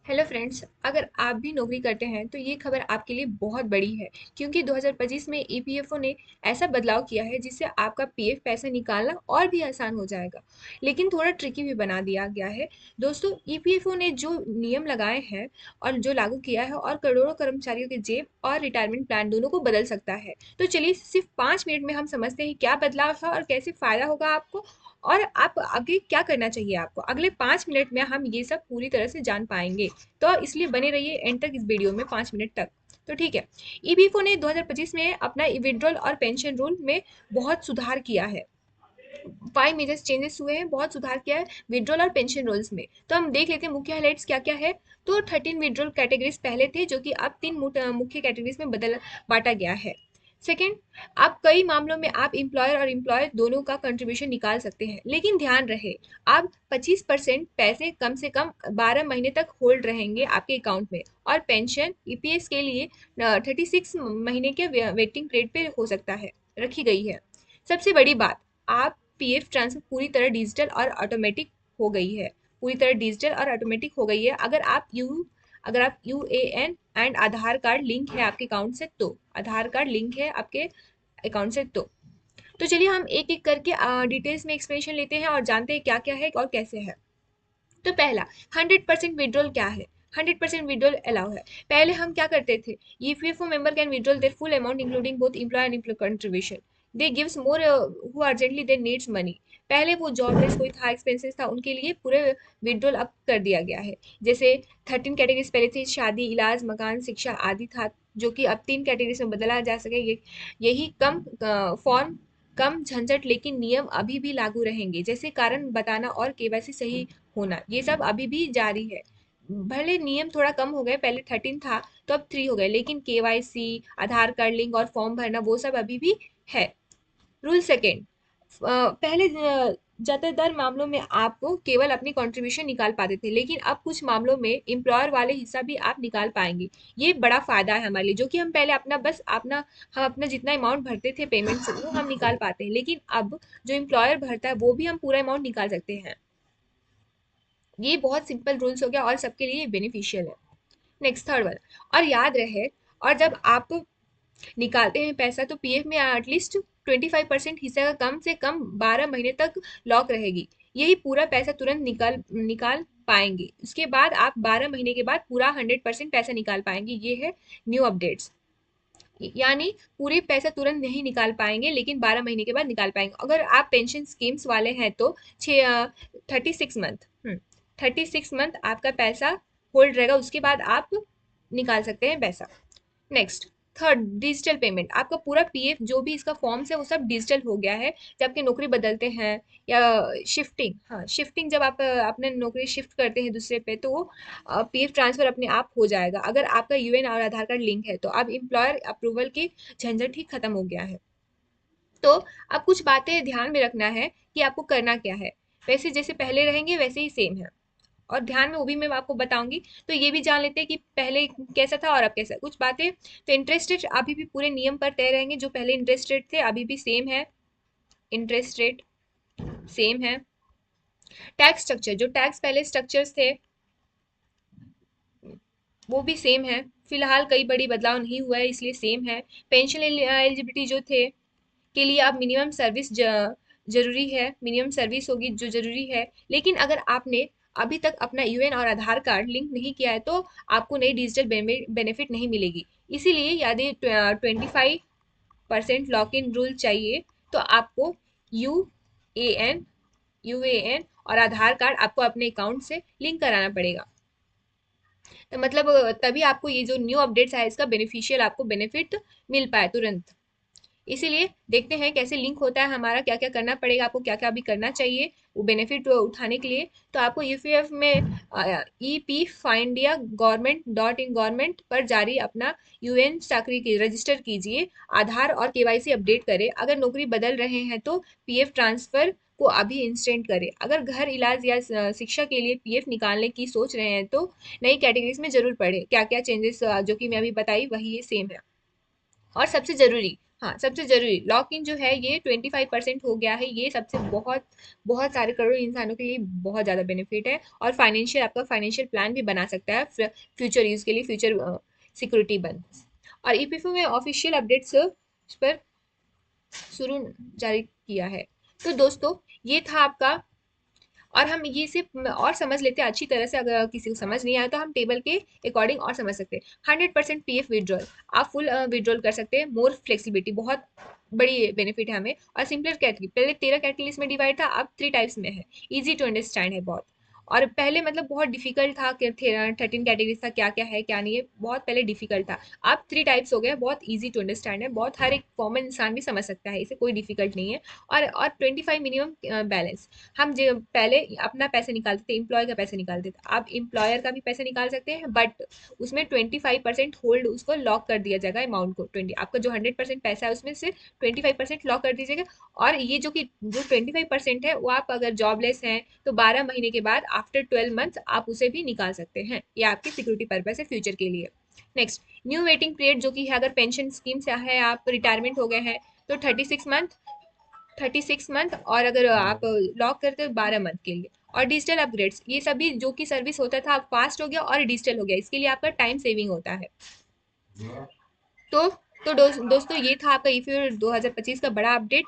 Hello friends, अगर आप भी नौकरी करते हैं तो ये खबर आपके लिए बहुत बड़ी है क्योंकि 2025 में ईपीएफओ ने ऐसा बदलाव किया है जिससे आपका पीएफ पैसा निकालना और भी आसान हो जाएगा। लेकिन थोड़ा ट्रिकी भी बना दिया गया है। दोस्तों, ईपीएफओ ने जो नियम लगाए हैं और जो लागू किया है और करोड़ों कर्मचारियों के जेब और रिटायरमेंट प्लान दोनों को बदल सकता है। तो चलिए सिर्फ 5 मिनट में हम समझते हैं क्या बदलाव है और कैसे फायदा होगा आपको और आप आगे क्या करना चाहिए। आपको अगले 5 मिनट में हम ये सब पूरी तरह से जान पाएंगे। तो इसलिए बने रहिए एंड तक इस वीडियो में 5 मिनट तक। तो ठीक है। ईपीएफओ ने 2025 में अपना विड्रॉल और पेंशन रूल में बहुत सुधार किया है। 5 मेजर चेंजेस हुए हैं, बहुत सुधार किया है विड्रॉल और पेंशन रूल्स में। तो हम देख लेते हैं मुख्य हाइलाइट्स क्या क्या है। तो 13 विड्रॉल कैटेगरीज पहले थे जो कि अब 3 मुख्य कैटेगरीज में बदल बांटा गया है। सेकेंड, आप कई मामलों में आप इंप्लॉयर और एम्प्लॉयर दोनों का कंट्रीब्यूशन निकाल सकते हैं, लेकिन ध्यान रहे आप 25% पैसे कम से कम 12 महीने तक होल्ड रहेंगे आपके अकाउंट में। और पेंशन ईपीएस के लिए 36 महीने के वेटिंग पीरियड पे हो सकता है, रखी गई है। सबसे बड़ी बात, आप पीएफ ट्रांसफर पूरी तरह डिजिटल और ऑटोमेटिक हो गई है। पूरी तरह डिजिटल और ऑटोमेटिक हो गई है। अगर आप UAN and Aadhaar card link है आपके अकाउंट से, तो आधार कार्ड लिंक है आपके अकाउंट से तो चलिए हम एक एक करके डिटेल्स में एक्सप्लेनेशन लेते हैं और जानते हैं क्या क्या है और कैसे है। तो पहला, 100% विड्रॉल क्या है। 100% विड्रॉल अलाउ है। पहले हम क्या करते थे, EPFO member can withdrawal their full amount including both employ and employ contribution. They gives more who urgently they needs money. पहले वो जॉबलेस कोई था, एक्सपेंसेस था, उनके लिए पूरे विड्रॉल अब कर दिया गया है। जैसे 13 कैटेगरीज पहले थी, शादी, इलाज, मकान, शिक्षा आदि था, जो कि अब 3 कैटेगरीज में बदला जा सके। यही कम फॉर्म, कम झंझट, लेकिन नियम अभी भी लागू रहेंगे, जैसे कारण बताना और केवाईसी सही होना, ये सब अभी भी जारी है। भले नियम थोड़ा कम हो गए, पहले 13 था तो अब 3 हो गए, लेकिन केवाईसी, आधार कार्ड लिंक और फॉर्म भरना वो सब अभी भी है। रूल सेकेंड, पहले ज्यादातर मामलों में आप केवल अपनी कंट्रीब्यूशन निकाल पाते थे, लेकिन अब कुछ मामलों में एम्प्लॉयर वाले हिस्सा भी आप निकाल पाएंगे। ये बड़ा फायदा है हमारे लिए, जो कि हम पहले हम अपना जितना अमाउंट भरते थे पेमेंट से वो हम निकाल पाते हैं, लेकिन अब जो एम्प्लॉयर भरता है वो भी हम पूरा अमाउंट निकाल सकते हैं। ये बहुत सिंपल रूल्स हो गया और सबके लिए बेनिफिशियल है। नेक्स्ट, थर्ड वन, और याद रहे, और जब आप निकालते हैं पैसा तो पीएफ में एटलीस्ट 25% हिस्सा का कम से कम 12 महीने तक लॉक रहेगी। यही पूरा पैसा तुरंत निकाल निकाल पाएंगे। उसके बाद आप 12 महीने के बाद पूरा 100% पैसा निकाल पाएंगे। ये है न्यू अपडेट्स। यानी पूरी पैसा तुरंत नहीं निकाल पाएंगे, लेकिन 12 महीने के बाद निकाल पाएंगे। अगर आप पेंशन स्कीम्स वाले हैं तो 36 मंथ, 36 मंथ आपका पैसा होल्ड रहेगा, उसके बाद आप निकाल सकते हैं पैसा। Next, third, digital payment. आपका पूरा पीएफ जो भी इसका फॉर्म्स है वो सब डिजिटल हो गया है। जब आपकी नौकरी बदलते हैं या शिफ्टिंग, हाँ शिफ्टिंग, जब आप अपने नौकरी शिफ्ट करते हैं दूसरे पे, तो पीएफ ट्रांसफर अपने आप हो जाएगा। अगर आपका यूएन और आधार कार्ड लिंक है तो अब एम्प्लॉयर अप्रूवल की झंझट ही खत्म हो गया है। तो अब कुछ बातें ध्यान में रखना है कि आपको करना क्या है। वैसे जैसे पहले रहेंगे वैसे ही सेम है, और ध्यान में वो भी मैं आपको बताऊंगी। तो ये भी जान लेते हैं कि पहले कैसा था और अब कैसा है। कुछ बातें, तो इंटरेस्ट रेट अभी भी पूरे नियम पर तय रहेंगे। जो पहले इंटरेस्ट रेट थे अभी भी सेम है, इंटरेस्ट रेट सेम है। टैक्स स्ट्रक्चर, जो टैक्स पहले स्ट्रक्चर्स थे वो भी सेम है। फिलहाल कई बड़ी बदलाव नहीं हुआ है, इसलिए सेम है। पेंशन एलिजिबिलिटी जो थे के लिए अब मिनिमम सर्विस जरूरी है, मिनिमम सर्विस होगी जो जरूरी है। लेकिन अगर आपने अभी तक अपना यूएन और आधार कार्ड लिंक नहीं किया है तो आपको नई डिजिटल बेनिफिट नहीं मिलेगी। इसीलिए यदि 25% लॉक इन रूल चाहिए तो आपको यू ए एन यूएएन और आधार कार्ड आपको अपने अकाउंट से लिंक कराना पड़ेगा। तो मतलब तभी आपको ये जो न्यू अपडेट्स आया इसका बेनिफिशियल आपको बेनिफिट मिल पाए तुरंत। इसीलिए देखते हैं कैसे लिंक होता है हमारा, क्या क्या करना पड़ेगा, आपको क्या क्या अभी करना चाहिए वो बेनिफिट उठाने के लिए। तो आपको यूपीएफ में ई पी फाइंड या गवर्नमेंट पर जारी अपना यूएन चाकरी की रजिस्टर कीजिए, आधार और केवाईसी अपडेट करें। अगर नौकरी बदल रहे हैं तो पीएफ ट्रांसफर को अभी इंस्टेंट करें। अगर घर, इलाज या शिक्षा के लिए पीएफ निकालने की सोच रहे हैं तो नई कैटेगरीज में जरूर पढ़े। क्या क्या चेंजेस जो कि मैं अभी बताई वही सेम है। और सबसे ज़रूरी, हाँ, सबसे ज़रूरी लॉक इन जो है ये 25% हो गया है। ये सबसे बहुत बहुत सारे करोड़ों इंसानों के लिए बहुत ज़्यादा बेनिफिट है, और फाइनेंशियल आपका फाइनेंशियल प्लान भी बना सकता है फ्यूचर यूज़ के लिए, फ्यूचर सिक्योरिटी बन। और ईपीएफओ में ऑफिशियल अपडेट्स पर शुरू जारी किया है। तो दोस्तों ये था आपका, और हम ये सिर्फ और समझ लेते हैं अच्छी तरह से, अगर किसी को समझ नहीं आया तो हम टेबल के अकॉर्डिंग और समझ सकते हैं। 100% पीएफ विड्रॉल, आप फुल विड्रॉल कर सकते हैं, मोर फ्लेक्सिबिलिटी, बहुत बड़ी बेनिफिट है हमें। और सिंपलर कैटेगरी, पहले 13 कैटेगरीज में डिवाइड था, अब 3 टाइप्स में है। इजी टू अंडरस्टैंड है बहुत, और पहले मतलब बहुत डिफिकल्ट था कि 13 कैटेगरीज था, क्या क्या है क्या नहीं है, बहुत पहले डिफिकल्ट था। अब 3 टाइप्स हो गए, बहुत इजी टू अंडरस्टैंड है, बहुत हर एक कॉमन इंसान भी समझ सकता है इसे, कोई डिफिकल्ट नहीं है। और 25 मिनिमम बैलेंस, हम जो पहले अपना पैसे निकालते थे, एम्प्लॉय का पैसे निकालते थे, अब एम्प्लॉयर का भी पैसे निकाल सकते हैं, बट उसमें 25% होल्ड, उसको लॉक कर दिया जाएगा अमाउंट को। 20, आपका जो 100% पैसा है उसमें से 25% लॉक कर दीजिएगा। और ये जो 25% है वो, आप अगर जॉबलेस हैं तो 12 महीने के बाद आफ्टर 12 मंथ आप उसे भी निकाल सकते हैं। ये आपकी सिक्योरिटी पर्पज है फ्यूचर के लिए। नेक्स्ट, न्यू वेटिंग पीरियड, जो कि है अगर पेंशन स्कीम से है, आप रिटायरमेंट हो गए हैं तो 36 मंथ, 36 मंथ, और अगर आप लॉक करते हो 12 मंथ के लिए। और डिजिटल अपग्रेड्स, ये सभी जो कि सर्विस होता था, अब फास्ट हो गया और डिजिटल हो गया, इसके लिए आपका टाइम सेविंग होता है। तो दोस्तों ये था आपका ई फ्यूचर 2025 का बड़ा अपडेट,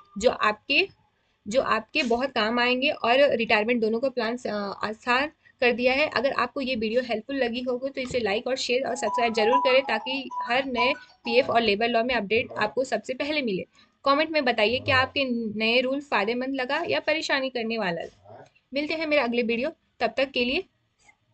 जो आपके बहुत काम आएंगे, और रिटायरमेंट दोनों का प्लान आसान कर दिया है। अगर आपको ये वीडियो हेल्पफुल लगी होगी तो इसे लाइक और शेयर और सब्सक्राइब जरूर करें, ताकि हर नए पीएफ और लेबर लॉ में अपडेट आपको सबसे पहले मिले। कमेंट में बताइए कि आपके नए रूल फायदेमंद लगा या परेशानी करने वाला। मिलते हैं मेरे अगले वीडियो, तब तक के लिए